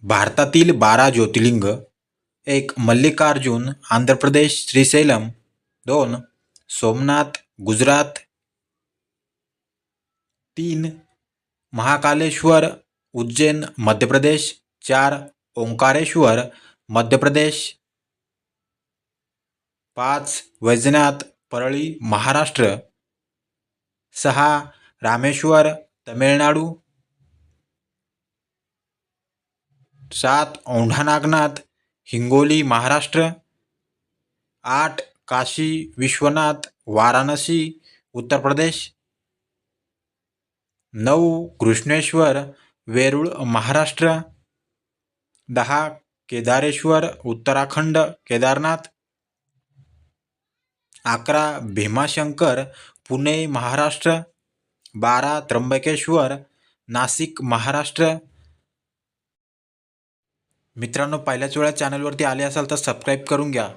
भारतातील 12 ज्योतिर्लिंग. 1. मल्लिकार्जुन आंध्र प्रदेश श्रीशैलम. 2. सोमनाथ गुजरात. 3. महाकालेश्वर उज्जैन मध्य प्रदेश. 4. ओंकारेश्वर मध्य प्रदेश. 5. वैजनाथ परळी महाराष्ट्र. 6. रामेश्वर तमिळनाडू. 7. औंढा नागनाथ हिंगोली महाराष्ट्र. 8. काशी विश्वनाथ वाराणसी उत्तर प्रदेश. 9. कृष्णेश्वर वेरूळ महाराष्ट्र. 10. केदारेश्वर उत्तराखंड केदारनाथ. 11. भीमाशंकर पुणे महाराष्ट्र. 12. त्र्यंबकेश्वर नाशिक महाराष्ट्र. मित्रांनो, पहिल्याच वेळा चॅनलवरती आले असाल तर सबस्क्राईब करून घ्या.